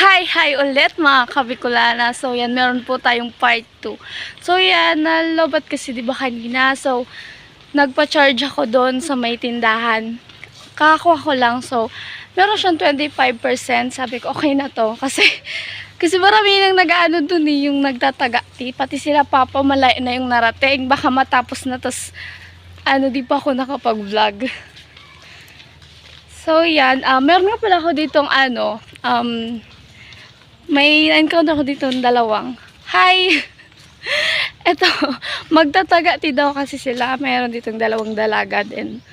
Hi ulit mga kabikulana. So yan, meron po tayong part 2. So yan, nalobat kasi diba kanina. So nagpa-charge ako doon sa may tindahan. Kakakuha ko lang. So meron siyang 25%. Sabi ko okay na to. Kasi marami nang nag-ano doon yung nagtataga. Pati sila papa malayo na yung narating. Baka matapos na. Tas di pa ako nakapag-vlog. So yan, meron nga pala ako ditong may encounter ako dito ng dalawang. Hi! Eto, magtatagati daw kasi sila. Mayroon ditong dalawang dalaga din.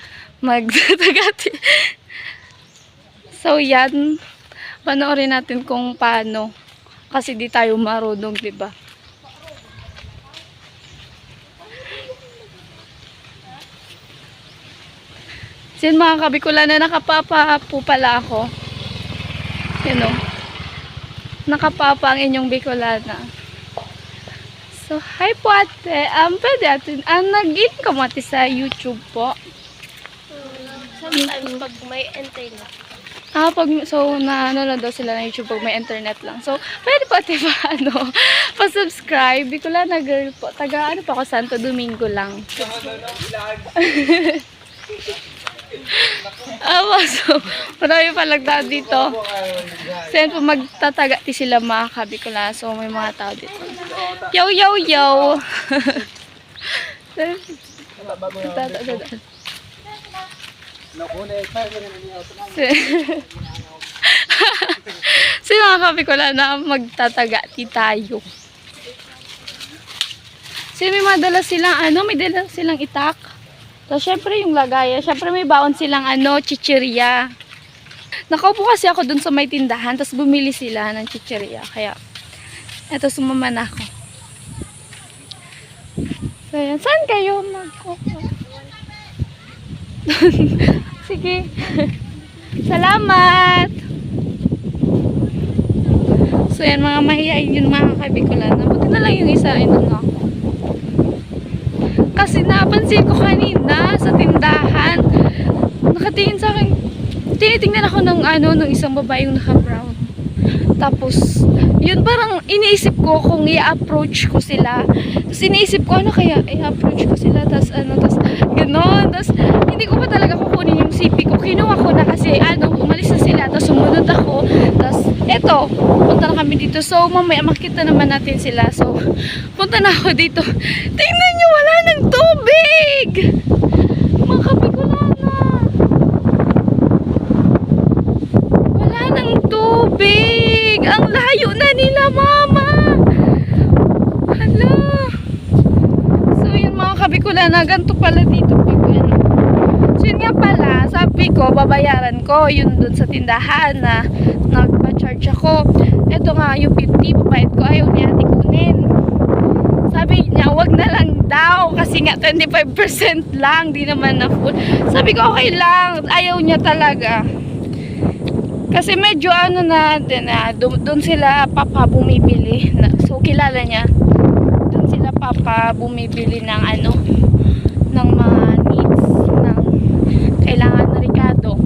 Magtatagati. So yan, panoorin natin kung paano. Kasi di tayo marunong, diba? Sin mga kabikulan na nakapapa po pala ako. Yan o. Nakapapa ang inyong Bicolana. So, hi po ate. Pwede ate, nag-in ka mo ate sa YouTube po? Sometimes pag may internet. Nanonood daw sila na YouTube pag may internet lang. So, pwede po ate pa-subscribe. Bicolana girl po. Taga pa ako, Santo Domingo lang. So, marami palagdaan dito. So, yan po, magtatagati sila mga kabikula. So, may mga tao dito. Yo, yo, yo! So, mga kabikula na magtatagati tayo. So, may madala silang, may dala silang itak. So, syempre yung lagayan. Syempre may baon silang chichirya. Nakaupo kasi ako dun sa may tindahan. Tapos bumili sila ng chichirya. Kaya, eto sumama na ako. So, yan. Saan kayo magkukuha? Sige. Salamat! So, yan mga mahihain yun mga kabikulan. Buti na lang yung isa. Ako. Kasi napansin ko kanina sa tindahan, nakatingin sa akin, tinitingnan ako ng isang babae yung naka-brown. Tapos, yun parang iniisip ko kung i-approach ko sila. Tapos iniisip ko, kaya i-approach ko sila. Tapos gano'n. Tapos, hindi ko pa talaga kukunin yung CP ko. Kinuha ko na kasi, umalis na sila. Tapos sumunod ako. Tapos, eto, punta na kami dito. So, mamaya makita naman natin sila. So, punta na ako dito. Tingnan nyo, wala ng tubig! Mga kabikulana. Wala ng tubig! Ang layo na nila, mama! Hala! So, yun mga kabikulana, ganito pala dito. So, yun nga pala, sabi ko, babayaran ko yun dun sa tindahan na nagpa-charge ako. Ito nga, yung 50, babayad ko, ayaw niya tikunin. Sabi niya, wag na lang daw. Kasi nga, 25% lang. Di naman na full. Sabi ko, okay lang. Ayaw niya talaga. Kasi medyo doon sila papa bumibili. So, kilala niya. Doon sila papa bumibili ng ng mga needs. Ng kailangan na Ricardo.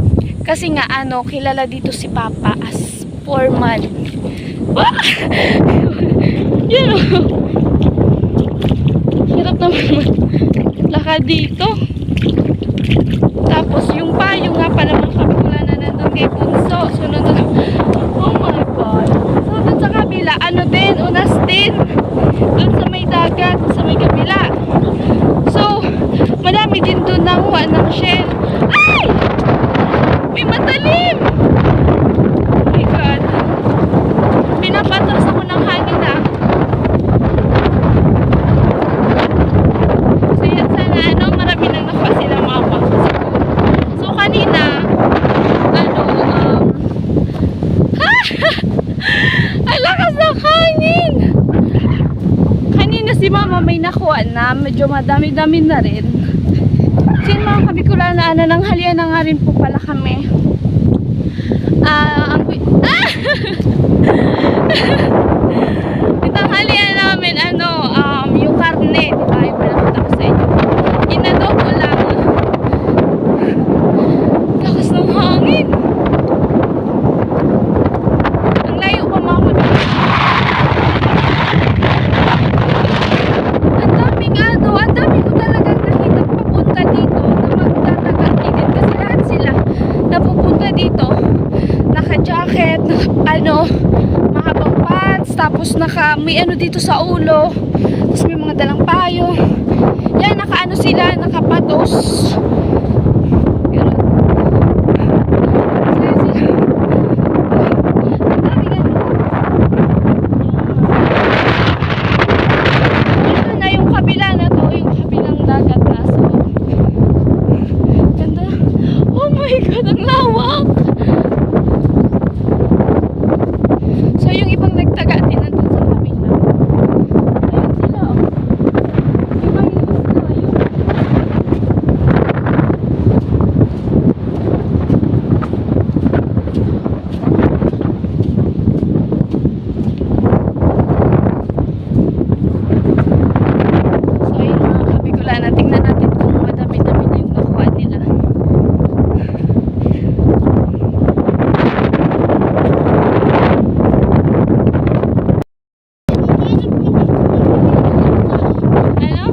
Kasi nga, kilala dito si papa as foreman. Yan o. Hirap naman lakad dito. Tapos yung payo nga pala mga kabikulan na nandun kay Punso. Sunod na. Oh my God. So dun sa kabila, din, unas din. Dun sa may dagat, sa may kabila. So, madami din dun nakuha ng shell. Ay! May matalim! Oh my God. Pinapatras ako ng hangin na. Marami nang nakuha sila mga boxes. So, kanina, ang lakas ng hangin! Kanina si mama may nakuha na, medyo madami-dami na rin. Kasi mga kabikulan na nang halian na nga rin po pala kami. Itanghalian namin, yung karne, diba? Yung pinakita ko sa inyo. Inadobo lang. Lakas ng hangin. Ang layo pa ano, mahabang pants, tapos may ano dito sa ulo, tapos may mga dalang payo. Yan, nakaano sila, nakapatos. Ganun. Ito na yung kabila na to, yung kabilang dagat na. So, ganda. Oh my God, ang lawak! So, yung ibang nagtaga din nandun sa kabila. Ayun sila, oh. May malinis na yun. So, ayun mga kabikulan, tingnan natin kung madami-dami na yung nakuha nila. Ano?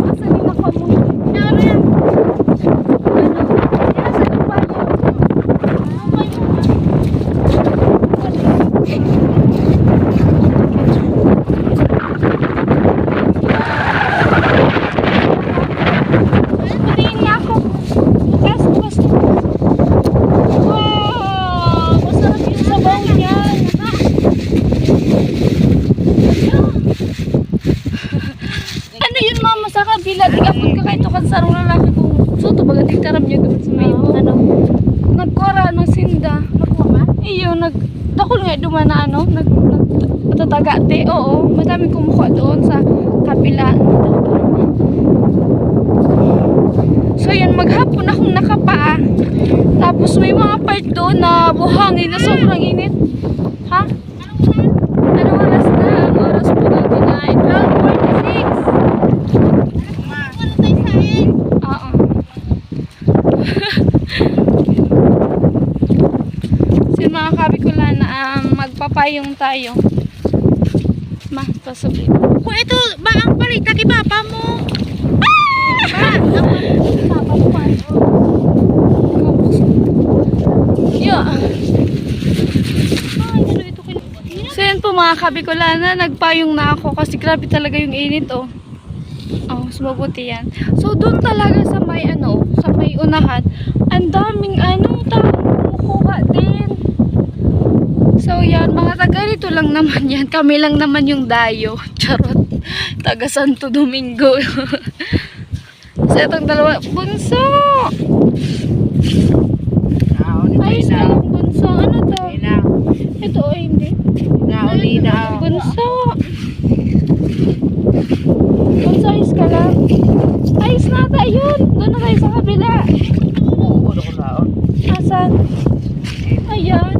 Asan yung nakuha mo? Ano yan? Nasa lupa Tingin nga ako. Bukas. Wow! Masarap yung sabaw niyan. Ano yun mama sa kabila? Tigapon ka kahit tukan sa rong lalaki kung suto baga tigtaram niya gamit sa may mo. Ano? Nagkora ng sinda. Nakuha ka? Iyo, dakol nga duman na ano, natatagate. Oo, madami kumukuha doon sa kabila. So yan, maghapon akong nakapaa. Tapos may mga part doon na buhangin na sobrang init. Ha? Anong oras na? Ang oras po natin ay 12:46. Oo. So mga kabikulan na magpapayong tayo. Ma, pasubli. Kung ito ba ang palita kay papa mo? Yeah. So yan po mga kabikulana, nagpayong na ako kasi grabe talaga yung init oh. Oh, sumabuti yan. So doon talaga sa may ano, sa may unahan, ang daming ano, kumukuha din. So yan, mga taga rito lang naman yan. Kami lang naman yung dayo. Charot. Taga Santo Domingo. So itong dalawa, bunso! Ayos na lang bunso. Ano to? Ito o hindi? Bunso! Bunso, ayos ka lang. Ayos na tayo yun. Doon na tayo sa kabila. Asan? Ayan.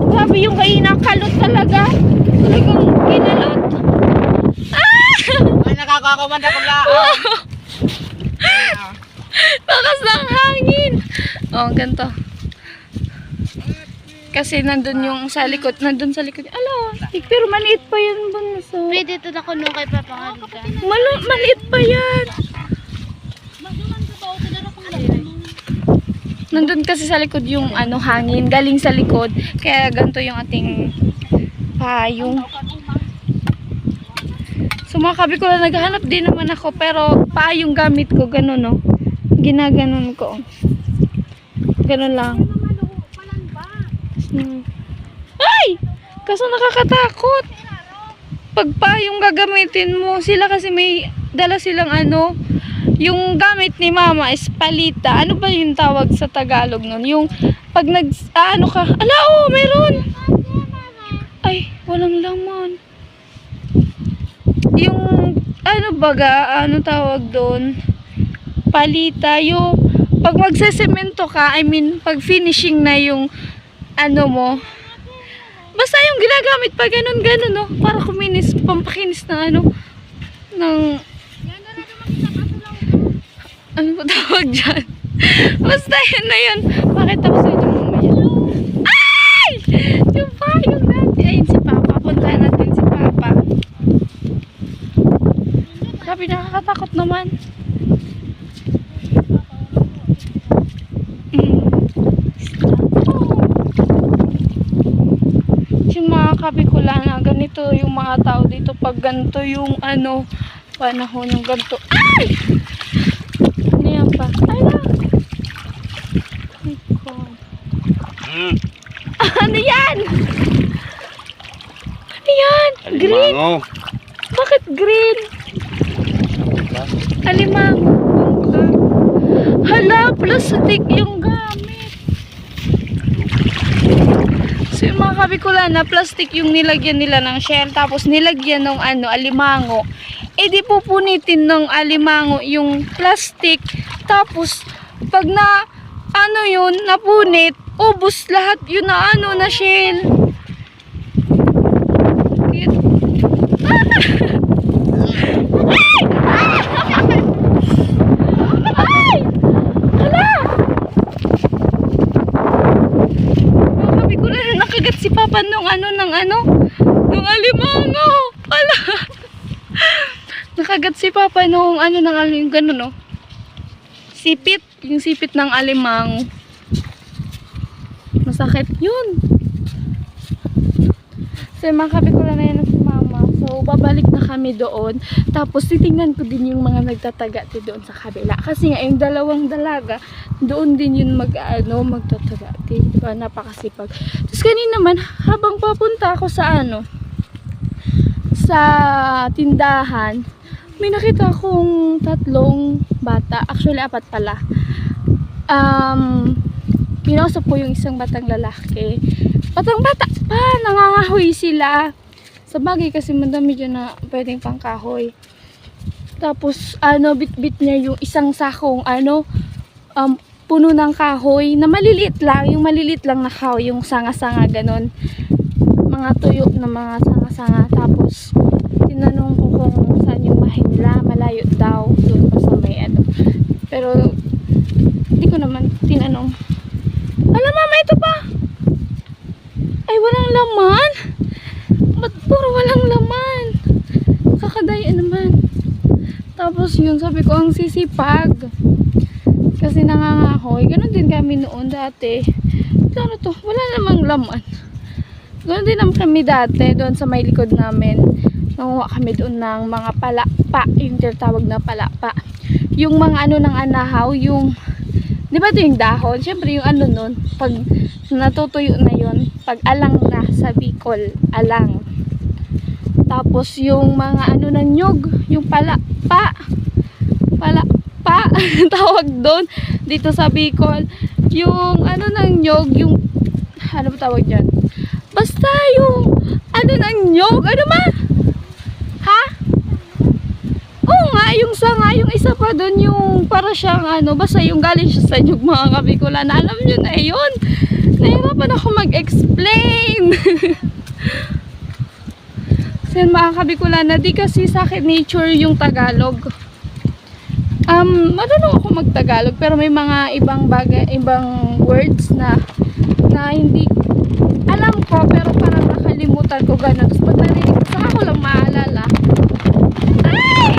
Grabe yung kalot talaga. Talagang kinalot. Ay, nakakakumanda ko lang. Bakas ng hangin. Oh, ganito. Kasi nandun yung sa likod. Nandun sa likod. Alo, pero maliit pa yan bunso. Pwede ito na kuno kay papa ka. Maliit pa yan. Nandun kasi sa likod yung ano, hangin. Galing sa likod. Kaya ganito yung ating payong. So mga kabi ko lang, naghahanap din naman ako. Pero payong gamit ko. Ganun no. Ginaganon ko. Ganun lang. Ay! Kaso nakakatakot. Pag payong gagamitin mo, sila kasi may dala silang ano, yung gamit ni mama is palita. Ano ba yung tawag sa Tagalog nun? Yung pag ano ka, ala oh, meron! Ay, walang laman. Yung, ano baga, ano tawag doon? Palita, yung pag magsesemento ka, I mean, pag finishing na yung ano mo, basta yung ginagamit pa ganun, no? Para kuminis, pampakinis ng ano, ng, ano ba tawag dyan? Basta yun na yun. Pakita ko sa inyo mamaya. Ay! Yung payong natin. Ayun si Papa. Puntahan natin si Papa. Grabe, nakakatakot naman. kabikulana, ganito yung mga tao dito pag ganito yung panahon ng ganito. Ay! Ano yan pa? Ay na! Ano yan? Ano yan? Green? Alimango. Bakit green? Alimango. Hala, plastic yung gamit. So yung mga kabikulana, plastic yung nilagyan nila ng shell, tapos nilagyan ng alimango. Eh di pupunitin ng alimango yung plastic, tapos pag napunit, ubos lahat yun na shell. Cute. Ay! Hala! Sabi ko na nakagat si Papa nung nung alimango. Hala! Nakagat si Papa nung yung gano'n, no? Sipit. Yung sipit ng alimango. Masakit yun. So, mga kabikulan na yan na si Mama. So, babalik na kami doon. Tapos, titingnan ko din yung mga nagtataga doon sa kabila. Kasi nga, yung dalawang dalaga, doon din yun magtataga. Diba? Napakasipag. Tapos, kanina naman, habang papunta ako sa sa tindahan, may nakita akong 3 bata. Actually, 4 pala. Kinausap ko yung isang batang lalaki. Batang bata pa, nangangahoy sila. Sa bagay kasi madami dyan na pwedeng pangkahoy. Tapos, bit-bit niya yung isang sakong, puno ng kahoy na maliliit lang. Yung maliliit lang na kahoy, yung sanga-sanga, ganon. Mga tuyo na mga sanga-sanga. Tapos, tinanong ko kung saan yung bahay nila. Malayo daw, doon pa sa may Pero, hindi ko naman tinanong. Alam, Mama, ito pa. Ay, walang laman. Ba't puro walang laman? Kakadaya naman. Tapos yun, sabi ko, ang sisipag. Kasi nangangahoy. Ganon din kami noon dati. Ano to? Wala namang laman. Ganon din naman kami dati. Doon sa may likod namin. Nanguha kami doon ng mga palapa. Yung tinatawag na palapa. Yung mga ng anahaw. Yung di ba ito yung dahon? Siyempre yung nun, pag natutuyo na yun, pag alang na sa Bicol, alang. Tapos yung mga ng nyog, yung palapa, tawag doon, dito sa Bicol. Yung ng nyog, yung, ano ba tawag dyan? Basta yung, ng nyog, ha? Oo nga, yung sanga, yung isa pa doon, yung para siyang basta yung galing siya sa nyug, mga kabikulan. Alam nyo na yun. Nahirapan ako mag-explain. Kasi mga kabikulan, di kasi sa akin nature yung Tagalog. Marunong ako mag-Tagalog, pero may mga ibang bagay, ibang words na hindi alam ko, pero parang nakalimutan ko gano'n. Tapos pag narinig, saka ko lang maalala. Ay!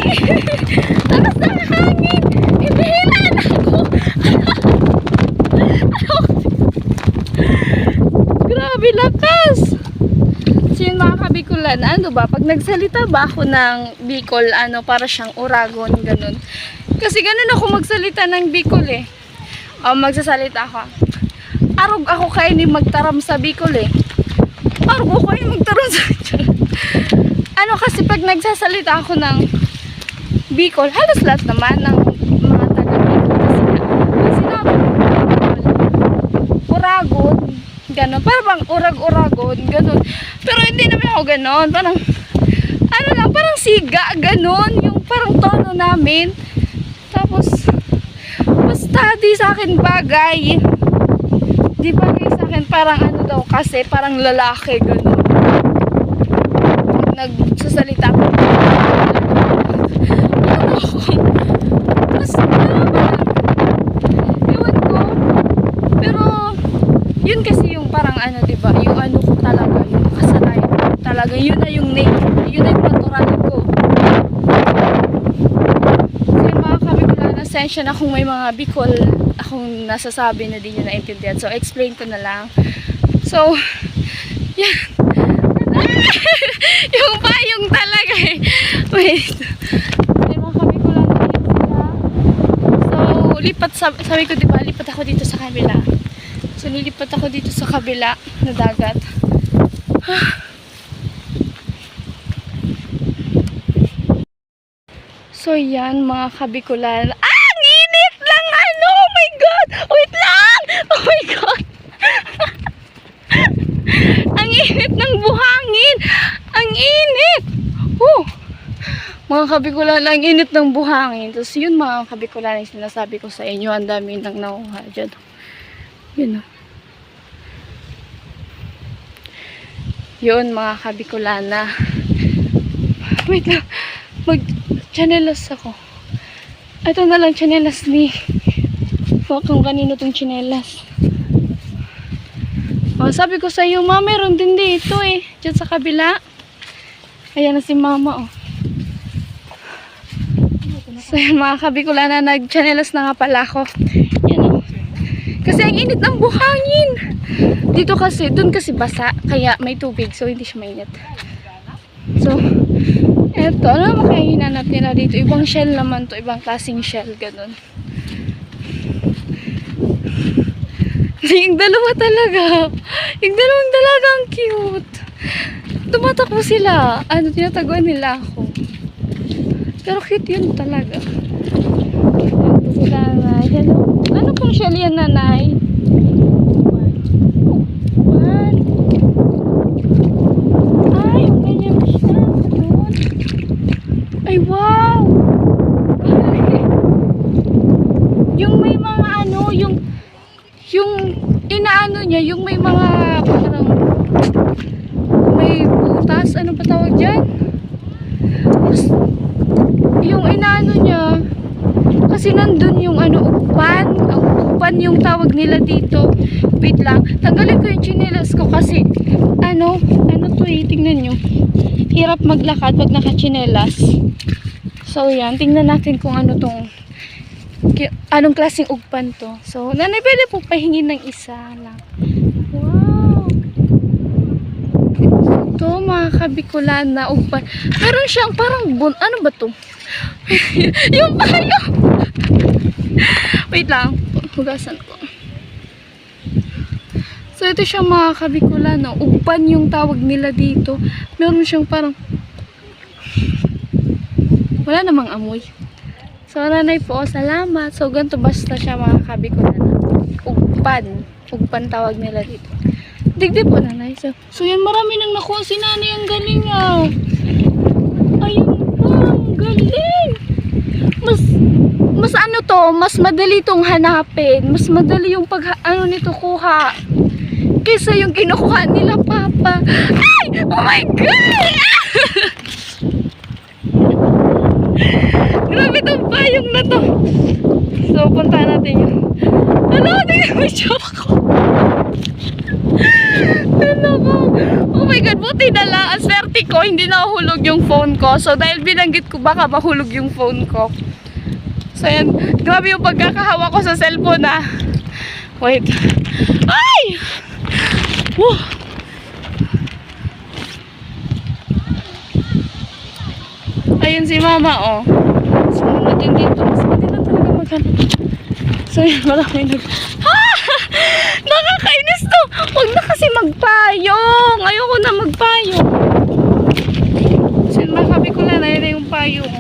Talas ng hangin! Ibihilan ako! Grabe lakas! So yun mga kabikulan, pag nagsalita ba ako ng Bicol, para siyang Uragon, ganun. Kasi ganun ako magsalita ng Bicol eh. Magsasalita ako. Arog ako kayo ni magtaram sa Bicol eh. Arog ako kayo magtaram sa kasi pag nagsasalita ako ng Bicol, halos lahat naman ng mga taga-Bicol kasi sinabi ko Uragon, gano'n, parang urag-uragon, gano'n. Pero hindi naman ako gano'n, parang parang siga, gano'n, yung parang tono namin. Tapos basta di sa akin bagay, di bagay sa akin, parang daw kasi, parang lalaki, gano'n. Nagsasalita ko. Basta, ewan ko. Pero, yun kasi yung parang diba, yung ko talaga, yung kasanayan ko talaga, yun na yung yun na yung natural ko. So, yung mga kabikulan, nasensya na kung may mga Bicol akong nasasabi na di nyo naintindihan. So, explain ko na lang. So, yan. Yung payong talaga eh. Wait. Ay, mga kabikulan na yun sila. So, lipat, sabi ko diba, lipat ako dito sa kabila. So, nilipat ako dito sa kabila na dagat. So, yan mga kabikulan. Ah! Ang init lang! Ano? Oh my God! Wait lang! Oh my God! Ang init ng buhangin! Ang init! Oh! Mga kabikulan, ang init ng buhangin. Tapos yun mga kabikulan, yung sinasabi ko sa inyo, ang dami nang nakuha dyan. Yun o. Yun mga kabikulana. Wait lang. Mag-chanelas ako. Ito na lang chanelas ni. Fuck, kung kanino tong chanelas. Oh, sabi ko sa iyo, ma, meron din dito eh. Diyan sa kabila. Ayan na si mama, oh. So, yun, mga kabikulana, nag-chanelas na nga pala ako. Yan, oh. Kasi ang init ng buhangin. Dito kasi, dun kasi basa. Kaya may tubig, so hindi siya mainit. So, eto, ano naman kaya hinanap nila dito? Ibang shell naman to, ibang klaseng shell, ganun. Yung dalawa talaga. Yung dalawang dalaga ang cute. Tumatakbo sila. Ano, tinataguan nila ako. Pero cute yun talaga. Ito si nanay. Hello. Ano pong shell yan, nanay? One. Ay, ang ganyan siya. Yun. Ay, wow. Yung may mga ano, yung inaano niya, yung may mga parang may butas, ano ba tawag dyan? Yung inaano niya, kasi nandun yung ano, upan. Ang upan yung tawag nila dito. Wait lang, tanggalin ko yung chinelas ko kasi ano to eh, tingnan nyo. Hirap maglakad pag nakachinelas. So yan, tingnan natin kung ano tong anong klaseng ugpan to. So, nanay, pwede po pahingin ng isa lang. Wow! Ito, mga kabikulan na ugpan. Meron siyang parang ano ba to? Yung payo! Wait lang. Hugasan ko. So, ito siya mga kabikulan. No? Ugpan yung tawag nila dito. Meron siyang parang wala namang amoy. So, nanay po, salamat. So, ganito basta siya mga kabikulan. Ugpan. Ugpan tawag nila dito. Digdi po, nanay. So yan, marami nang nakuha si nanay. Ang galing, ah. Ayun po, ang galing. Mas ano to, mas madali tong hanapin. Mas madali yung ano nito kuha. Kaysa yung kinukuha nila, papa. Ay! Oh my God! Grabe itong payong na to. So, punta natin yun. Ano? Tingnan mo yung joke ko. Ano ko? Oh my God, buti na lang. Ang swerte ko, hindi nahulog yung phone ko. So, dahil binanggit ko, baka mahulog yung phone ko. So, yan. Grabe yung pagkakahawa ko sa cellphone, ah. Wait. Ay! Woo! Ayun si mama, oh. Sumunod din dito. Mas pwede na talaga maghanap. So, yun, marami ha! Nakakainis to! Huwag na kasi magpayong! Ayoko na magpayong. So, yun, makabi ko lang na yun na yung payong.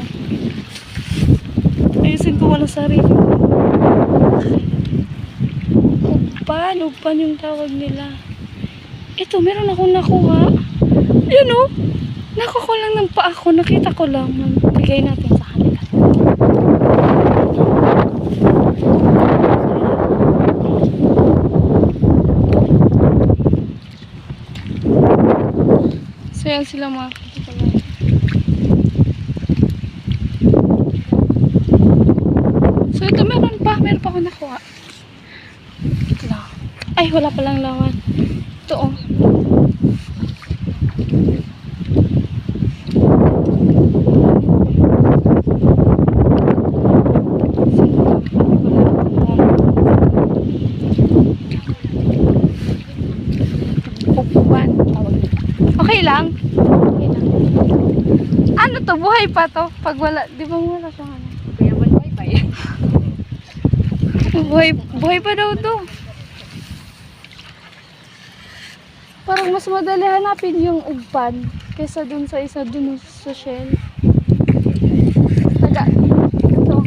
Ayusin ko walang sarili. Ugpan yung tawag nila. Ito, meron akong nakuha. Yun, oh. Nakuha ko lang ng paa ko. Nakita ko lang. Bigay natin sa kanila. So, yan sila mga kapitala. So, ito meron pa ako nakuha. Ito. Ay, wala palang lawan. Ito, oh. Okay lang. Ano to? Buhay pa to? Pag wala, di ba wala siyang ano? Kaya buhay pa yan. Buhay pa daw to. Parang mas madali hanapin yung ugpan kaysa dun sa isa dun sa shell. Taga, ito.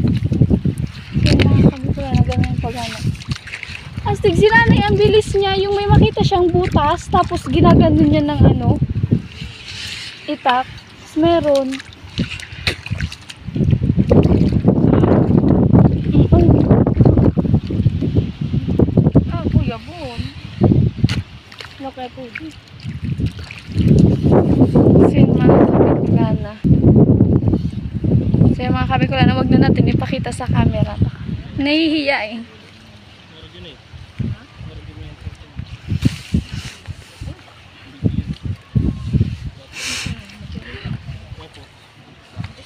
Yung mga kabukula na ganyan paghanap. Astig si nanay, ang bilis niya. Yung may makita siyang butas, tapos ginaganon niya ng ano, itak. Tapos meron. Kuya Bon. Laki po. So yun mga kabikulana. So yung mga kabikulana, wag na natin ipakita sa camera. Nahihiya eh.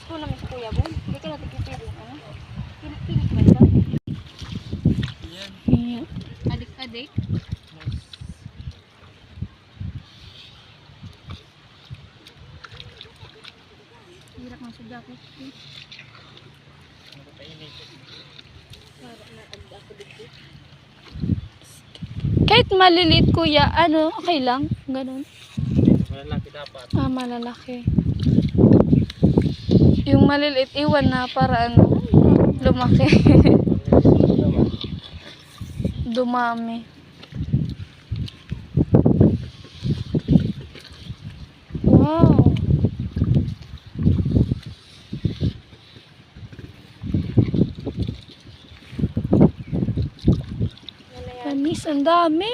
Gusto naman sa Kuya Bon. Hindi ka natin pipili ka na. Pinik-pinik ba ito? Yeah. Adik-adik. Hirap ng sugapit. Kahit maliliit kuya, ano, okay lang? Ganun. Malalaki dapat. Ah, malalaki. Yung maliliit, iwan na para ano, lumaki. Dumami. Wow. Panis, ang dami.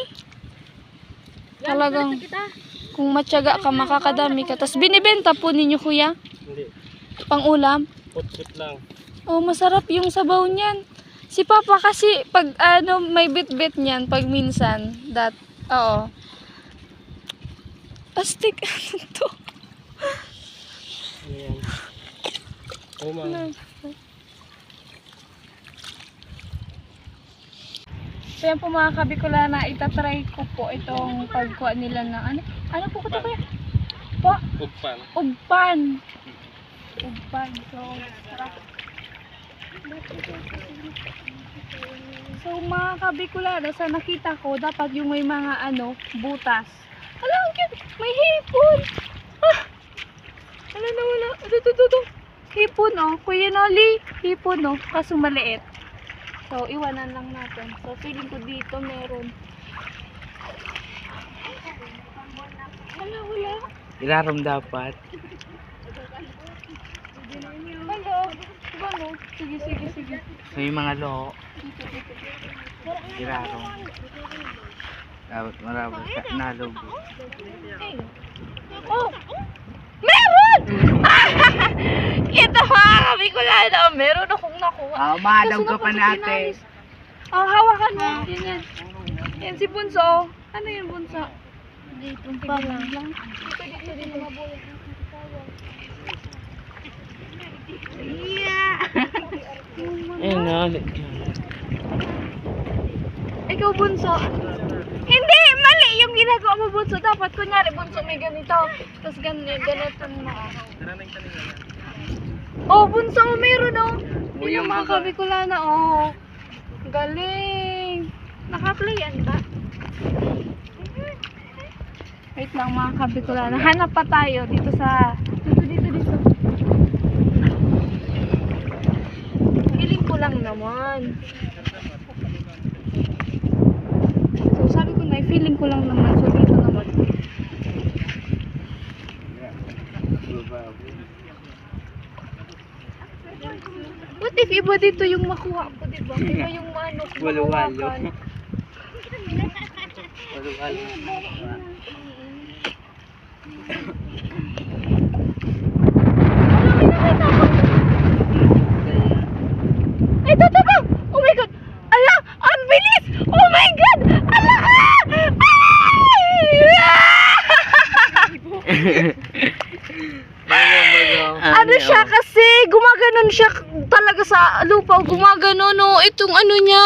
Talagang, kung matyaga ka, makakadami ka. Tapos binibenta po ninyo kuya? Hindi. Pang ulam? Put-put lang. Oh, masarap yung sabaw niyan. Si Papa kasi pag ano may bit-bit niyan pag minsan oo. Astig ano to? Ayan. Oh, man. So yan po mga kabikulana, itatry ko po itong pagkuha nila ng ano po ito kuya? Po? Ugpan. Ugpan. Ugpan. So, sarap. So mga kabikulana, sa nakita ko, dapat yung may mga butas. Hala, ang cute! May hipon! Ah! Hala na wala. Ito. Hipon oh. Kuya Noli, hipon oh. Kaso maliit. So, iwanan lang natin. So, feeling ko dito meron. Hala, wala. Ilarom dapat. Hello. Diba no? Sige. So yung mga lo. Ilarom. Dapat marabas ka. Nalobo. Oh! Meron! Ito mga kabikulana. Meron akong nakuha. Mahalaw Kaso ka pa napasok natin. inalis. Oh, hawakan mo. Yan. Yan si Bunso. Ano yun Bunso? Dito pa lang. Dito din mabuhay. Ayun na. Ikaw Bunso. Hindi! Mali yung ginagawa mo Bunso. Dapat kunyari Bunso may ganito. Tapos ganito mo. Oh Bunso, meron oh. Yun yung mga kabikulana oh. Galing. Naka-playan ba? Wait lang mga kabikulana. Hanap pa tayo dito sa... Dito. Feeling ko lang naman. So sabi ko na, feeling ko lang naman. So dito naman. What if iba dito yung makuha ko, diba? Iba yung Walo-walo. makuhakan. Ay, ito! Oh my God! Ala! Ang bilis! Oh my God! Ala! Ano siya kasi? Gumaganon siya talaga sa lupa. Gumaganon no. Itong ano niya.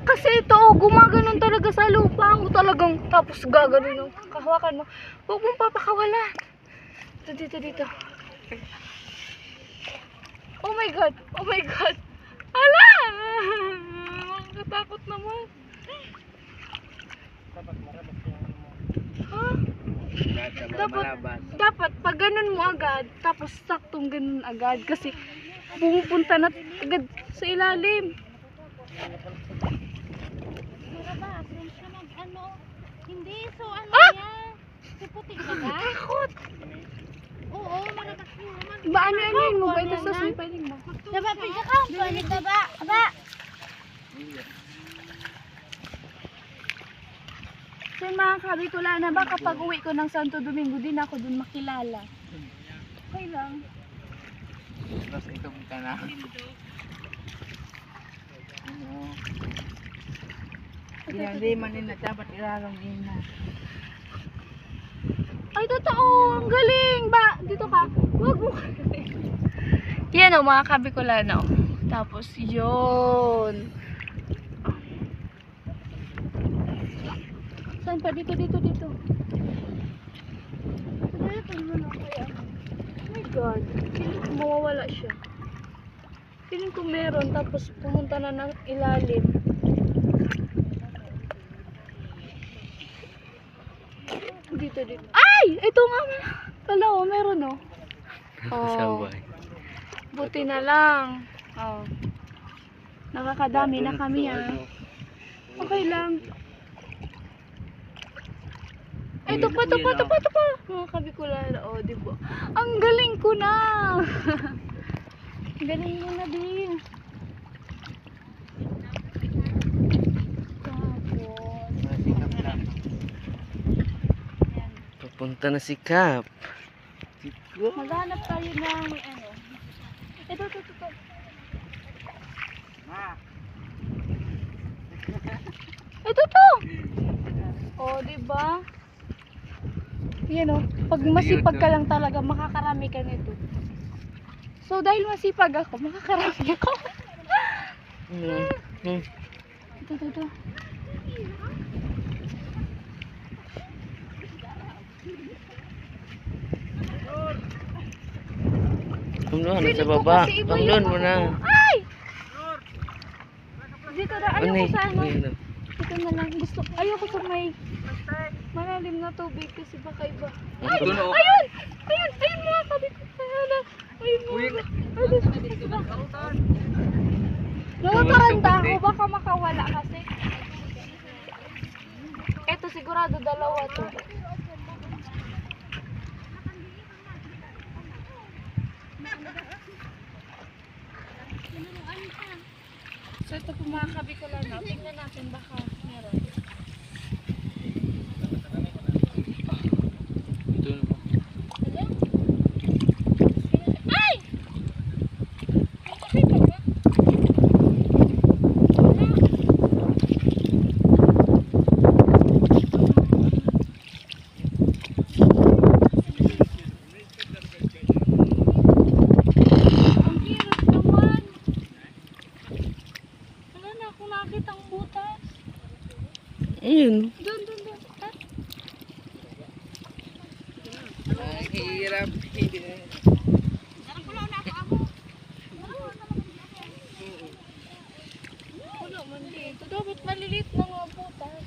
Kasi ito gumaganon talaga sa lupa. Talagang tapos gaganon. Kahawakan mo. Huwag mong papakawalan. Dito. Oh my God! Oh my God! Ala! Nakakatakot naman. Ha? Dapat pag ganun mo agad, tapos saktong ganun agad kasi pumupunta na agad sa ilalim. Marabas, yan siya ano. Hindi, so ano Ah! yan? Si puting baga? Takot! Oo, marabas yun. Ano yun mo? Ito sa sumpaling mo. Diba, pisa ka? Balik ka ba? Aba! So mga kabikula na ba kapag uwi ko ng Santo Domingo din ako dun makilala. Okay lang. Tapos ito punta na. Hindi man na dapat ilalong din na. Ay, totoo! Ang galing! Ba, dito ka. Wag mo. Yan o, mga kabikulano. Tapos, yun. Saan pa? Dito. Dito naman ako kaya. Oh my God. Feeling ko mawawala siya. Feeling ko meron, tapos pumunta na ng ilalim. Dito. Ay! Ito nga. Pala, oh, meron, oh. Oh. Buti na lang. Oh. Nakakadami na kami, ah. Okay lang. Ay, ito pa. Mga kabikulan. Oh, di ba? Ang galing ko na. Galing mo na din. Tapos. Masikap lang. Papunta na si Kap. Maghanap tayo ng ano. Ito. Ito to. Oh, di ba? Yan oh. Pag masipag ka lang talaga, makakarami ka nito. So, dahil masipag ako, makakarami ako. Ito. Tumluhan na sa baba. Tumluhan mo na. Ay! Dito na. Ayoko Ano sa ano. eh? Ito na lang. Ayoko sa may malalim na tubig kasi baka iba. Ay! Ito na, oh. Ayun mga kabit. Ayun mga. Nakakaranda ako. Baka makawala kasi. Ito sigurado dalawa to. So ito po mga kabikulan na. Tingnan natin baka meron. Ito na po. Ay! Nakita ba? Ang hirap naman. Wala na akong nakitang butas. Ayun. Doon. Ang hirap. Wala man dito. Dapat maliliit na mga butas.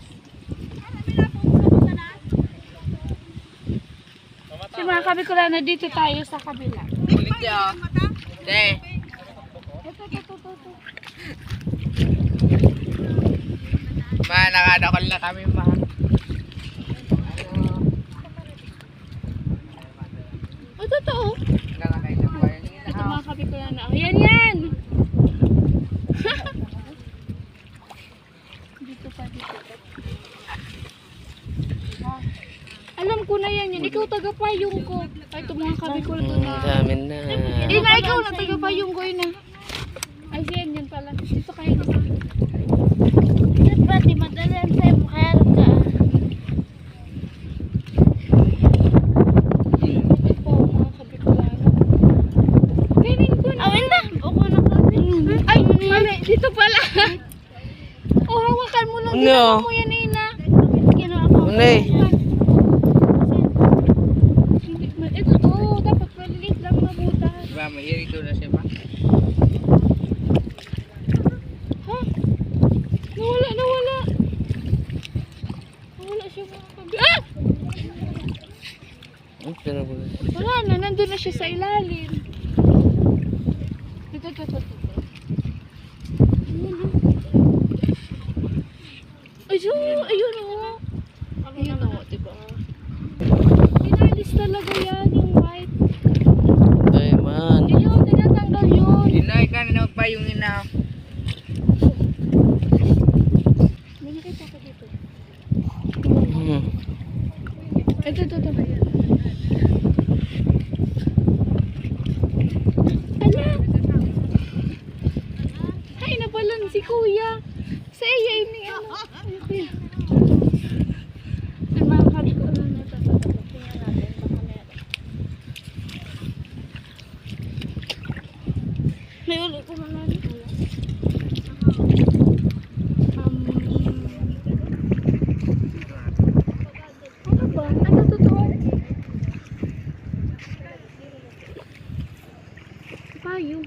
Si mga kabikulan na dito tayo sa kabila. Ulit siya. De. Ito. Ma, nakadakol na kami, ma. Oh, totoo. Nakakain na po yan. Ito mga kabikulan na. Yan! Dito pa. Alam ko na yan. Ikaw taga-payong ko. Ay, ito mga kabikulan ko na. Dami na. Hindi na ikaw na taga-payong ko yun, ah. Ay, yan pala. Dito kayo na sa Dito ba, di madalan sa'yo, makaharap ka. Ito, mga kabikulan. Ganyan ko na. Awin na! Buko na kasi. Ay, mali. Dito pala. Oh, hawakan mo lang. No. Ginawa mo yan, Ina. Ginawa ko. Unay. Ito to. Ito na pala. Wala na, nandun na siya sa ilalim. Ito. Ayun o. Ayun o, diba? Pinalis talaga yan, yung white. Ay man. Yun yung tinatanggal yun. Inay ka na pa yung ina. May nakita ka dito. Hmm. Ito. Ala! Ay, nabalan si kuya. Sa iya ini ano. Ay, mga kabi ko na natatatakot. Tingnan natin. Baka meron. May ulit ko na natin. Ano ba? Ano totoo? Payo.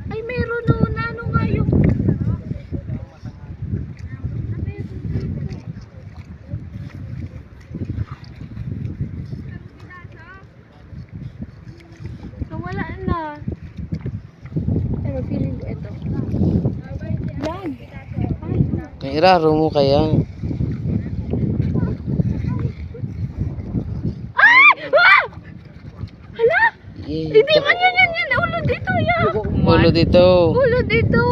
Ay, meron noon. Ano nga yung... Nawala na. Pero feeling ko ito. Yan. Kaya iraro mo kaya. Hala! Hindi man yan. Ulo dito, ya. Ulo dito. Ulo dito.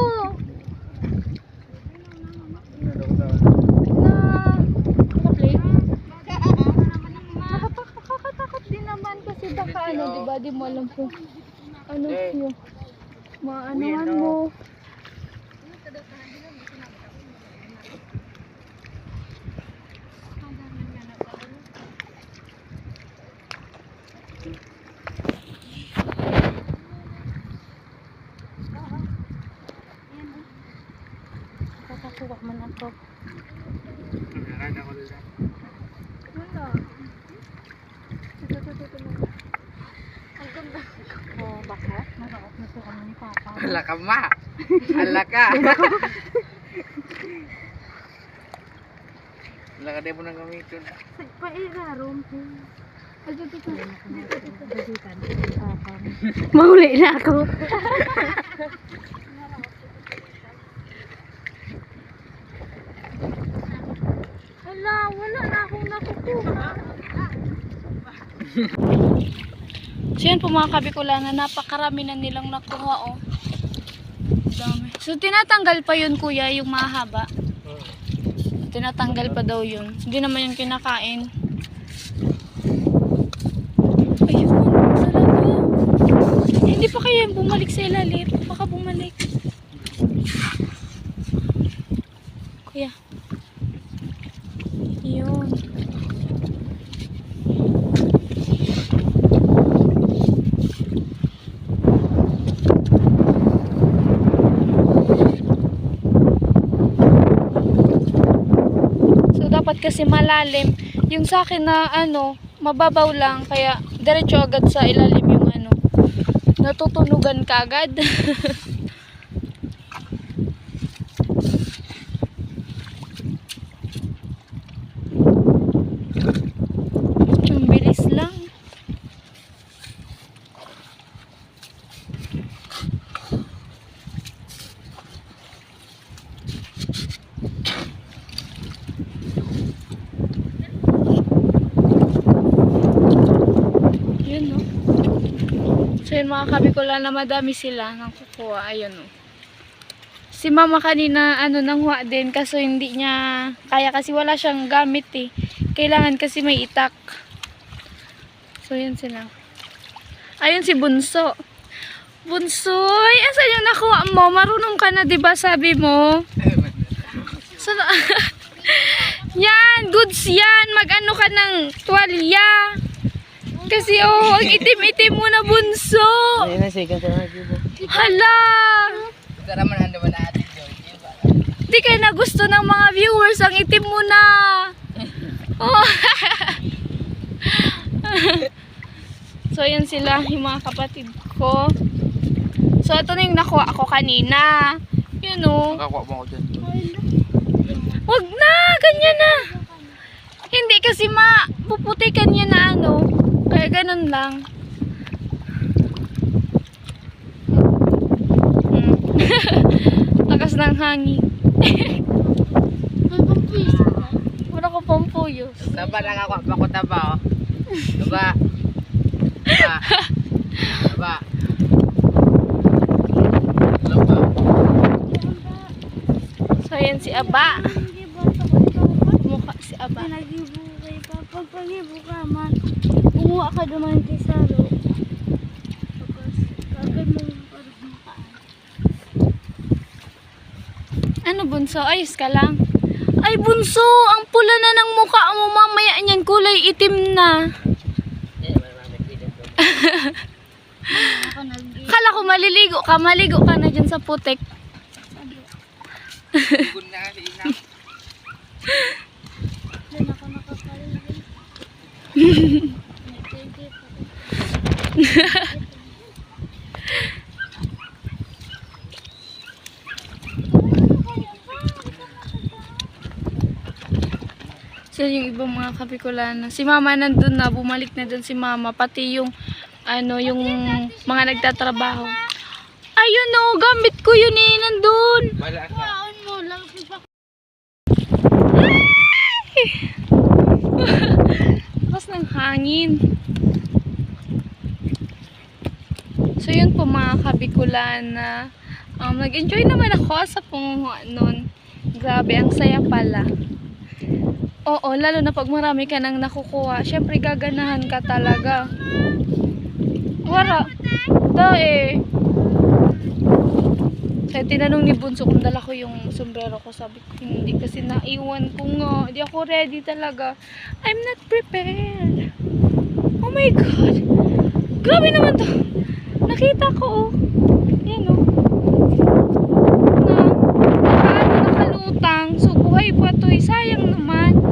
Nakakatakot din naman kasi baka ano, diba? Di mo alam kung ano yung maanuhan mo. Kakakuha man ako. Wala. Ito lang. Ang ganda. Oh, bakit? Naraot na po kami ni Papa. Ala ka ma. Ala ka. Ala ka din mo nang gamitin. Pairarom po. Mahuli na ako. Wala na akong nakukuha. So yan po mga kabikulan, napakarami na nilang nakuha oh. Dami. So tinatanggal pa yun kuya, yung mahaba. Tinatanggal pa daw yun. Hindi naman yung kinakain. Ayun, talaga. Hindi pa kaya bumalik sa ilalim. Baka bumalik. Kuya. Yun. So dapat kasi malalim. Yung sa akin na ano, mababaw lang kaya diretso agad sa ilalim yung ano. Natutunugan ka agad. Ang bilis lang. Yun no. So yun mga kabikulan na madami sila nang kukuha. Ayun no. Si mama kanina ano nanghuha din kaso hindi niya kaya kasi wala siyang gamit eh. Kailangan kasi may itak. So yun sila. Ayun si Bunso. Bunsoy, asan yung nakuha mo? Marunong ka na 'di ba sabi mo? So, yan, goods yan. Mag-ano ka ng tuwalya. Kasi oh, ang itim-itim mo na Bunso. Ayun na sigan sa mga gibo. Hala. Tara man ando ba natin Joy? Di kayo na gusto ng mga viewers. Ang itim mo na. Oh. So, yan sila, yung mga kapatid ko. So, ito na yung nakuha ako kanina. Yun o. Nakakuha mo ako dyan. Wag na, ganyan na. Hindi kasi puputikan niya na ano. Kaya ganun lang. Lakas ng hangin. Wala ko pang puyos. Taba lang ako taba, oh. Taba. Taba. Taba. Taba. So, yan si Aba. Mukha si Aba. Pinag-ibukay pa. Pag pag-ibuka man, umuha ka duman kay Saro. Tapos, kagad mo yung parang makaan. Ano, Bunso? Ayos ka lang. Ay, Bunso! Ang pula na ng mukha mo. Mamaya niyan kulay itim na. Ako Kala ko maliligo ka. Maligo ka na dyan sa putek. Gun na kasi ina. Doon ako nakakaligid. Nagtigit ako. So, yung ibang mga Kapikulana. Si Mama nandun na. Bumalik na dun si Mama. Pati yung, yung mga nagtatrabaho. Ayun o, gamit ko yun eh. Nandun. Wala sa. Kaon mo lang. Lakas ng hangin. So, yun po mga Kapikulana. Nag-enjoy naman ako sa punguha nun. Grabe, ang saya pala. Oo, lalo na pag marami ka nang nakukuha. Siyempre, gaganahan ka talaga. Wala. Dae. Kaya tinanong ni Bunso kung dala ko yung sombrero ko. Sabi ko, hindi kasi naiwan ko nga. Hindi ako ready talaga. I'm not prepared. Oh my God. Grabe naman to. Nakita ko, oh. Yan, oh. Nakalutang. So, buhay pa to. Sayang naman.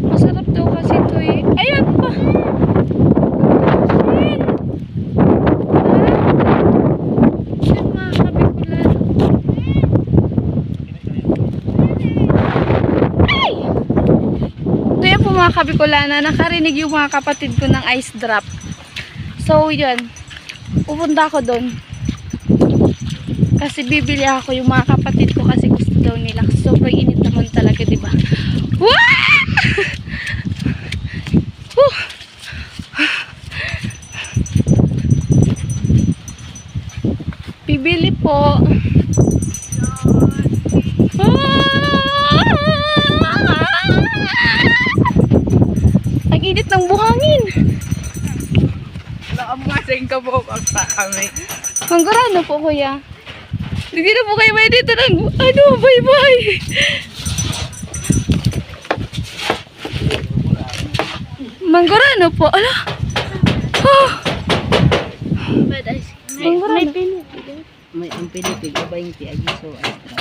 Masarap daw kasi to eh. Ayan pa. Ayan. Ayan mga Kabikulan. Ay! Ito yan po mga Kabikulana. Nakarinig yung mga kapatid ko ng ice drop. So yun. Pupunta ako doon. Kasi bibili ako yung mga kapatid ko kasi gusto daw nila. Sobrang init naman talaga, diba? Wah! Bibili po. Ang init ng buhangin. Wala ka mga sing ka po pagpa kami. Manggurano po, kuya. Hindi na po kayo may dito ng bye-bye. Manggurano po. Ala. Oh. Bad ice. Manggurano. May ang pinipig, 20 agiso extra.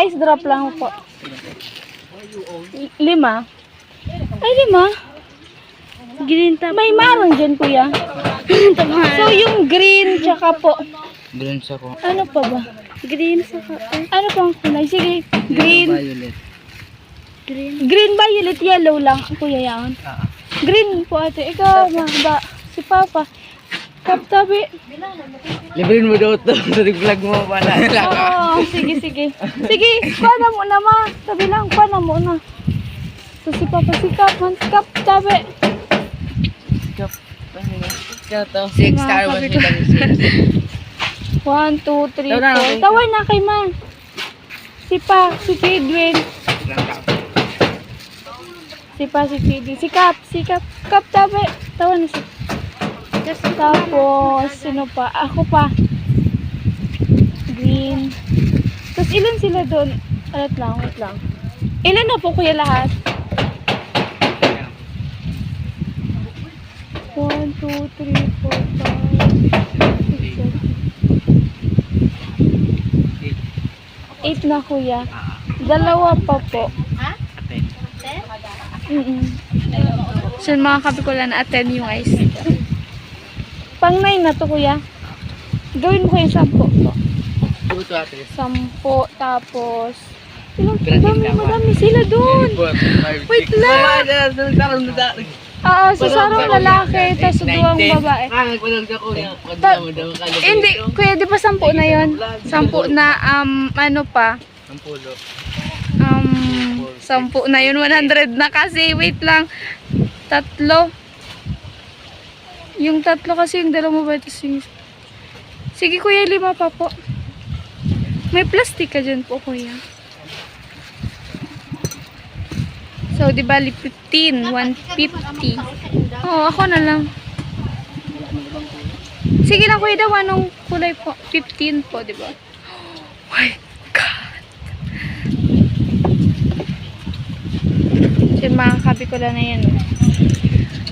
Ice drop lang po. 5. Ay, 5. Green tap. May maroon dyan, kuya. So, yung green, tsaka po. Green sa ko. Ano pa ba? Green sa kape. Ano pang kulay? Sige, green. Violet. Green. Green, violet, yellow lang. Kuya yan. Green po ate. Ikaw, ba? Si Papa. Kaptabi. Libre mo daw to. Vlog mo pala. Oo, sige. Sige, kuha na muna, ma. Sabi lang, kuha na muna. So, si Papa, si Kaptabi. Ikaw to. 6 star was Mga it. 1, 2, 3, Tawa na, 4. Tawa na kay ma. Si Edwin. Si Edwin. Si Kap, tabi. Tawa na si. Tapos, sino pa? Ako pa. Green. Tapos, ilan sila doon? Wait lang. Ilan na po kuya lahat? 1, 2, 3, 4, 5, 6, 7. 8 na kuya. 2 pa po. So mga Kabikulan, attend yung ice. Pang 9 na to kuya. Gawin mo kayo 10 po. 2 to 3. 10 tapos Madami sila doon. Wait lang. Oo, susarong lalaki, tapos duwang babae. Hindi, kuya, di ba 10 na yon? 10 na, ano pa? 10 na yun, 100 na kasi. Wait lang. 3. Yung 3 kasi yung 2 babae, tapos yung... Sige kuya, 5 pa po. May plastic ka dyan po kuya. So, di ba, 15, 150. Oo, ako na lang. Sige na, kuya daw, anong kulay po? 15 po, di ba? Oh my God. So, mga kabikula na yan.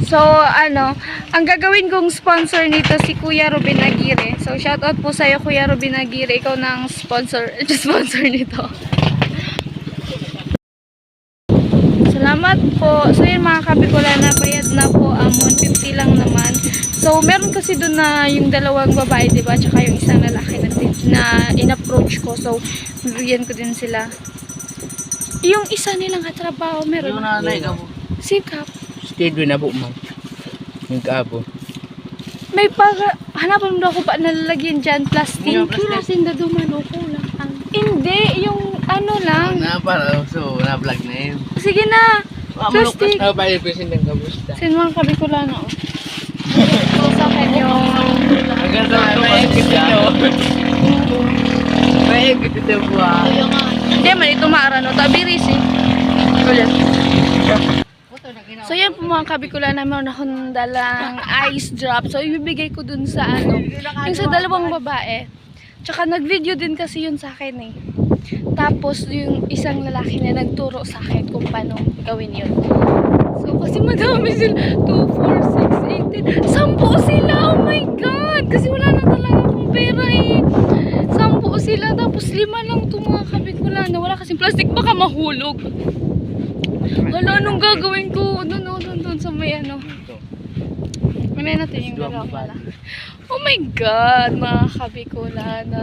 So, ano, ang gagawin kong sponsor nito si Kuya Ruben Aguirre. So, shoutout po sa'yo, Kuya Ruben Aguirre. Ikaw na ang sponsor nito. Salamat po. So yun mga kabikula, na bayad na po, 150 lang naman. So meron kasi doon na yung 2 babae, diba? Tsaka yung isang lalaki na in-approach ko. So bibigyan ko din sila. Yung isa nilang katrabaho, meron. Yung nanay ka po. Sikap. Steady na po, ma'am. Yung kaabo. May hanapan mo daw ako ba nalalagyan dyan, plastic? Kirasin na dumano ko lang. Hindi, yung ano lang. Na-vlog na yun. Sige na. Plastic. Ano pa yung present ng kamusta? Sin mga kabikula na. So sa akin yung... Hanggang sa may ito po ah. Hindi man ito maara no. Tabiris eh. Ulit. So yan po mga kabikula na meron akong dalang ice drop. So ibibigay ko dun sa ano. Yung sa 2 babae. Tsaka nag-video din kasi yun sa akin eh. Tapos yung isang lalaki na nagturo sa akin kung paano gawin yun. So kasi madami sila. 2, 4, 6, 18. 10 sila! Oh my God! Kasi wala na talaga akong pera eh. 10 sila. Tapos 5 lang itong mga kabikula na wala kasing plastic. Baka mahulog. Wala, anong gagawin ko? Doon sa may ano. Mamaya natin yung dalawa pala. Oh my God, mga kabikula na.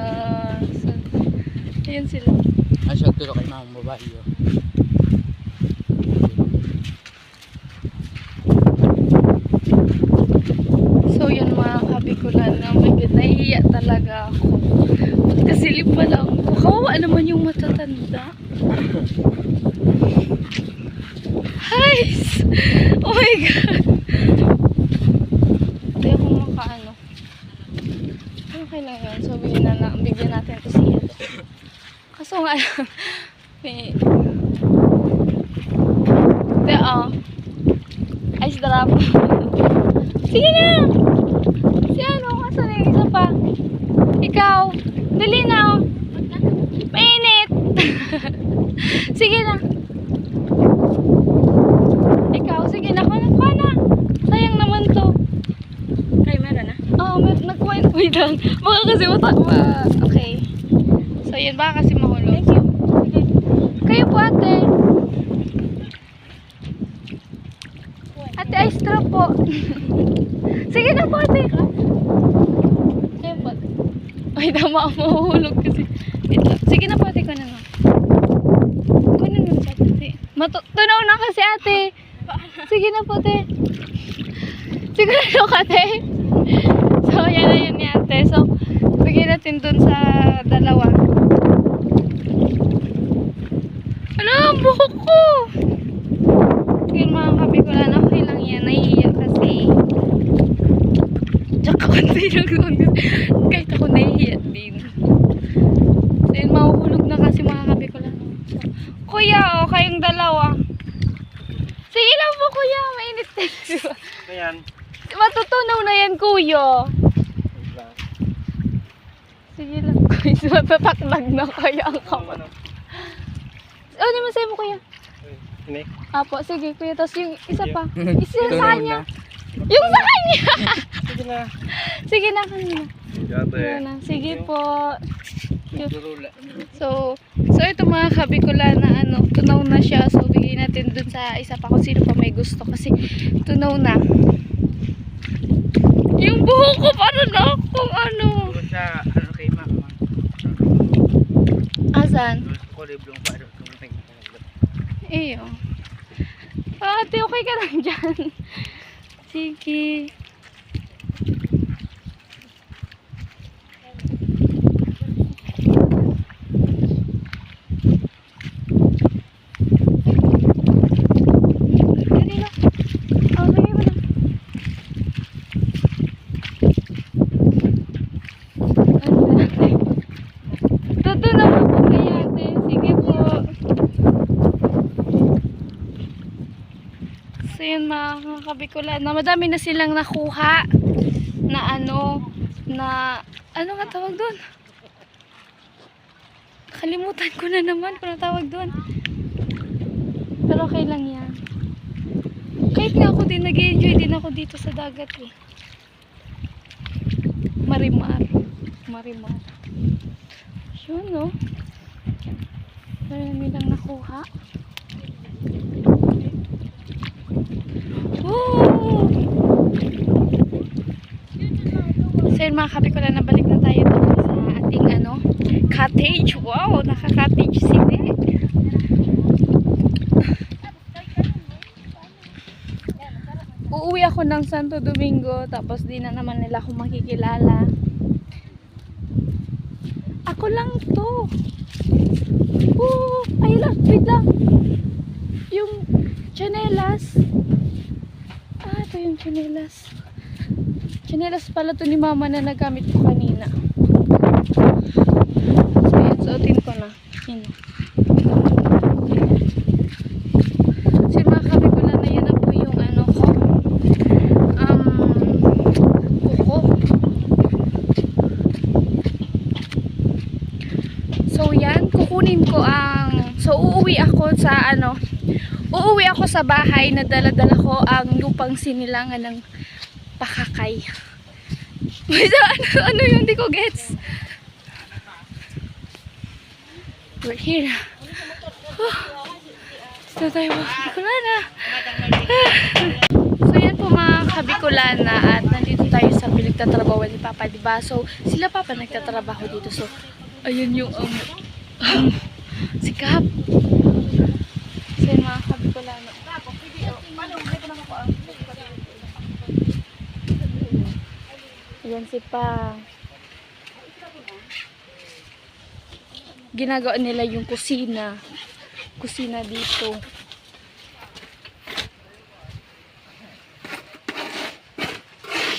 Ayan sila. Asya, tulog kay mga babae yun. So yun mga kabikula na. Oh my God, nahihiya talaga ako. Ba't kasi lipa lang ako? Kawawa naman yung matatanda. Guys! Oh my God! Hindi ako makaano. Okay lang yun. So, bigyan natin ito siya. Kaso nga lang, may... Ice drop. Sige na! Si ano? Kaso na yung isa pa? Ikaw? Dali na oh. Mainit! Sige na. Ikaw, sige na. Kuha na. Sayang naman to. Ay, meron na. Oo, nag-wait lang. Baka kasi okay. So, yun. Baka kasi mahulog. Thank you. Sige. Kayo po, ate. Ate, ice drop po. Sige na po, ate. Kayo po. Ay, tama ako. Mahuhulog kasi. Wait lang. Sige na po, ate. Kunin mo. Kunin mo sa ate. Tunaw na kasi, ate. Sige na po, ate. Sigurado ka, ate. So, yan na yun ni ate. So, bigyan natin dun sa 2. Ano, ang buhok ko! Yun mga kabikula na okay lang yan. Nahihiya kasi. Tsaka konti lang. Kahit ako nahihiya din. So, yun, mahuhulog na kasi mga kabikula. So, kuya, oh, kayong 2. Sige lang po, kuya. Mainit din. Ayan. Matutunaw na yan, kuya. Sige lang, kuya. Matataklag na kaya ang kamay. Oh, di mo sa'yo mo, kuya. Ini? Apo, sige, kuya. Tapos yung isa pa. Isa sa kanya. Yung sa kanya! Sige na. Sige na, kanina. Sige na. Sige po. So ito mga kabikula na ano, tunaw na siya. So, bigay natin dun sa isa pa kung sino pa may gusto. Kasi tunaw na. Yung buhok ko, parang na akong ano. Sa ano kay mama. Asan? Ko liblong pa Iyo. Ate, okay ka lang dyan. Sige. Kanino? Okay, wala. Totoo naman po kay ate. Sige po. So yun mga kabikulan, na madami na silang nakuha na ano nga tawag doon? Kalimutan ko na naman kung ano tawag doon. Pero okay lang yan. Kahit nga ako din, nag-enjoy din ako dito sa dagat eh. Marimar. Yun no. Marami lang nakuha. Woo! So yun mga kabikulan, nabalik na tayo doon sa ating cottage. Wow, naka-cottage city. Uuwi ako ng Santo Domingo, tapos di na naman nila ako makikilala. Ako lang to. Ay lang, wait lang. Yung chanelas. Ito yung chanelas. Chanelas pala to ni mama na nagamit ko kanina. So yan, suotin ko na. Yan. So yung mga kabikulan na yan na po yung ko. Kuko. So yan, kukunin ko uuwi ako sa bahay na dala-dala ko ang lupang sinilangan ng pakakay. ano yung hindi ko gets? We're here. Gusto tayo Bicolana. So yan po mga kabicolana, at nandito tayo sa pinagtatrabaho ni Papa, diba? So sila Papa nagtatrabaho dito. So ayun yung sikap. So yan mga kabicolana. Ayan si Pa. Ginagawa nila yung kusina. Kusina dito.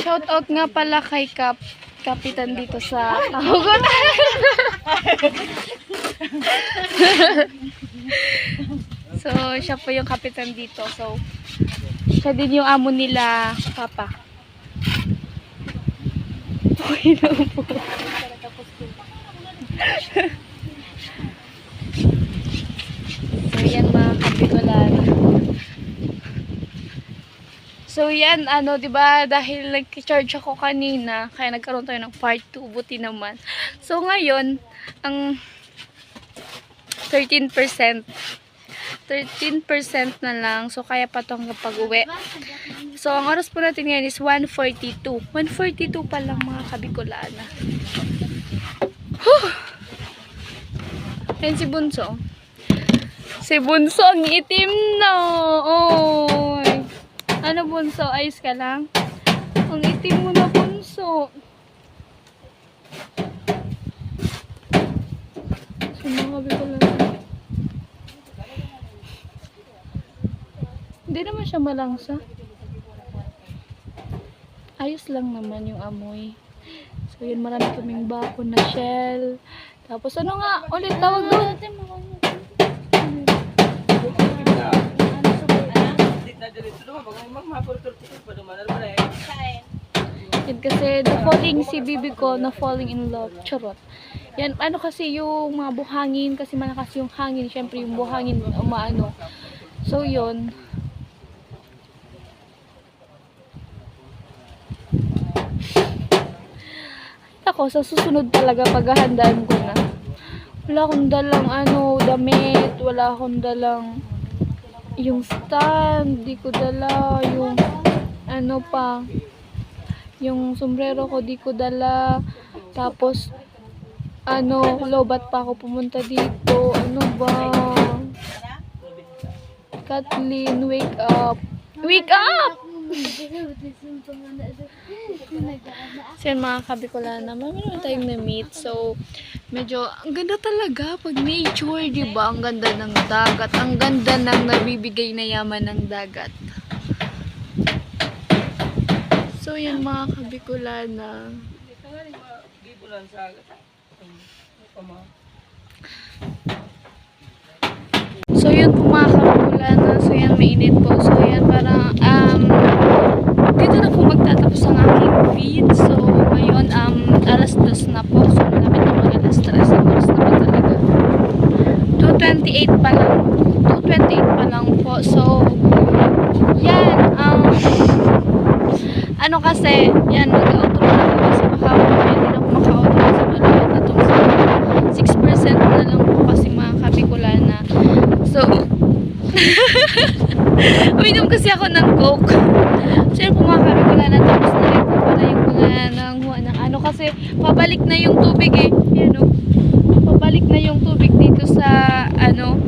Shout out nga pala kay Kapitan dito sa Kahugot. So, siya po yung kapitan dito. So, siya din yung amo nila, Papa. Okay na po. So, yan mga kabicolana. So, yan, diba, dahil nag-charge ako kanina, kaya nagkaroon tayo ng part 2, buti naman. So, ngayon, ang 13% na lang. So, kaya pa itong pag-uwi. So, ang oras po natin ngayon is 1:42. 1:42 pa lang mga kabicolana. Ayan si Bunso. Si Bunso, ang itim na. Oy. Ano Bunso? Ayos ka lang? Ang itim mo na Bunso. So, mga kabicolana. Hindi naman siya malangsa. Ayos lang naman yung amoy. So yun, marami kaming bakon na shell. Tapos ano nga, ulit tawag doon. Yan kasi, si bibi ko na falling in love. Charot. Yan, kasi yung mga buhangin, kasi malakas yung hangin. Syempre yung buhangin, umaano. So yun. Ako, sa susunod talaga paghahandaan ko na. Wala akong dalang damit, wala akong dalang yung stand, di ko dala yung yung sombrero ko di ko dala. Tapos lobat pa ako pumunta dito. Ano ba? Kathleen, wake up. Wake up! So yan mga kabikulana, marami naman tayong na-meet. So, medyo, ang ganda talaga pag nature, di ba? Ang ganda ng dagat. Ang ganda ng nabibigay na yaman ng dagat. So, yan mga kabikulana. So, yun po mga kabikulana. So, yan, mainit po. So, yan, parang, dito na po magtatapos ang aking feed. So, ngayon, alas 2 na po. So, malapit na mag-alas 3. Oras na po talaga. 2:28 pa lang. 2:28 pa lang po. So, yan, ano kasi, yan, mag-outro na ako kasi baka hindi na ako maka-outro kasi malapit na itong 6% na lang po kasi mga kabikulana. So, uminom kasi ako ng Coke. So, yun po mga kabikulana, tapos na rin po pala yung mga nanguha ng ano kasi pabalik na yung tubig eh. Yan o. Pabalik na yung tubig dito sa ano,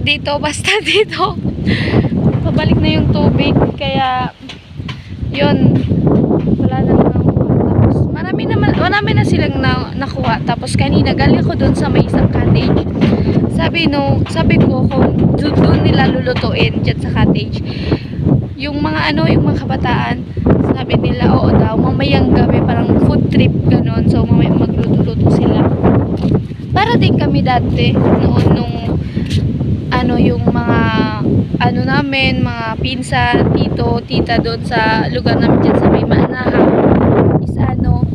dito, basta dito. Pabalik na yung tubig, kaya yun, wala na nanguha. Tapos marami na silang nakuha. Tapos kanina galing ako doon sa may isang cottage. Sabi ko kung doon nila lulutuin dyan sa cottage. Yung mga yung mga kabataan, sabi nila, oo daw, mamayang gabi, parang food trip, ganon. So, mamayang magluto-luto sila. Para din kami dati, noon nung, yung mga, namin, mga pinsan, tito, tita, doon sa lugar namin dyan sa may Maanaha. Is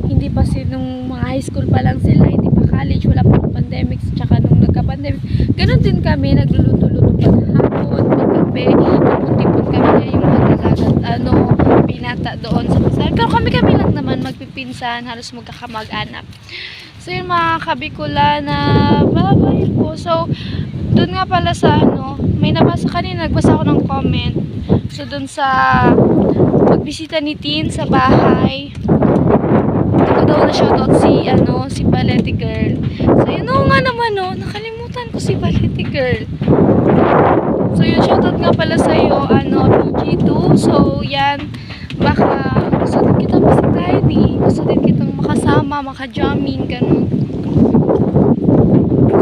hindi pa nung mga high school pa lang sila, hindi pa college, wala pa pandemic, tsaka nung nagka-pandemic. Ganon din kami, nagluluto-luto pa hapon, paggabi, tipon kami niya yung magagagat, pinata doon sa kasal. Pero kami lang naman magpipinsan, halos magkakamag-anak. So yun mga kabikulana, bye-bye po. So, doon nga pala sa may nabasa kanina, nagbasa ako ng comment. So doon sa pagbisita ni Tin sa bahay, hindi ko daw na shoutout si Balete Girl. So yun, nga naman nakalimutan ko si Balete Girl. So yun, shoutout nga pala sa iyo, PG2. So yan, baka gusto din kitang bisitahin eh. Gusto din kitang makasama, maka-jamming, ganun.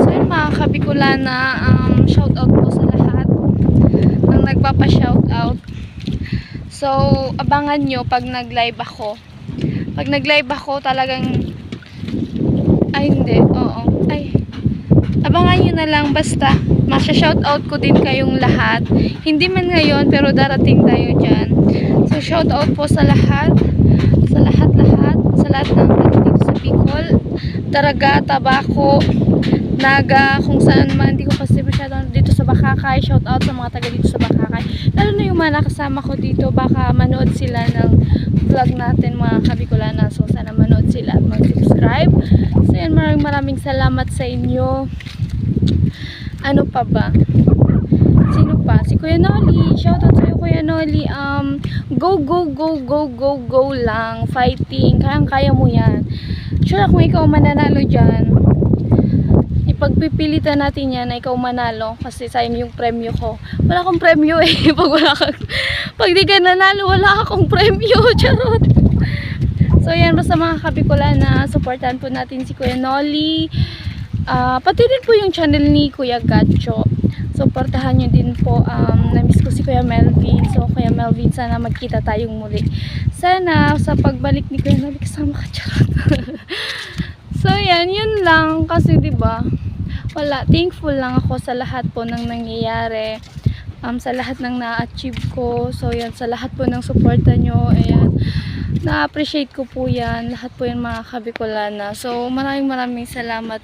So yun mga kabikulana, shoutout po sa lahat ng nagpapa-shoutout. So, abangan nyo pag nag-live ako. Pag nag-live ako, talagang abangan nyo na lang, basta masya-shoutout ko din kayong lahat. Hindi man ngayon, pero darating tayo dyan. So, shoutout po sa lahat, sa lahat ng taga dito sa Bicol, Daraga, Tabaco, Naga, kung saan man. Hindi ko kasi masyadong dito sa Bakakay. Shoutout sa mga taga dito sa Bakakay, lalo na yung mga nakasama ko dito. Baka manood sila ng vlog natin mga kabikulana. So sana manood sila at mag-subscribe. So yan, maraming salamat sa inyo. Ano pa ba? Sino pa? Si Kuya Noli. Shoutout sa'yo Kuya Noli. Go lang. Fighting. Kayang-kaya mo yan. Sure, kung ikaw mananalo dyan, ipagpipilitan natin yan na ikaw manalo. Kasi sayang yung premyo ko. Wala akong premyo eh. Pag di ka nanalo, wala akong premyo. Charot. So yan, basta mga kabikulana, supportan po natin si Kuya Noli. Pati din po yung channel ni Kuya Gacho. Supportahan nyo din po. Namiss ko si Kuya Melvin. So Kuya Melvin, sana magkita tayong muli. Sana sa pagbalik ni Kuya Noli kasama ka. Charot. So yan, yun lang. Kasi diba, wala, thankful lang ako sa lahat po ng nangyayari. Sa lahat ng na-achieve ko. So yan, sa lahat po ng suporta nyo. Ayan, na-appreciate ko po yan. Lahat po yan mga kabikulana. So maraming salamat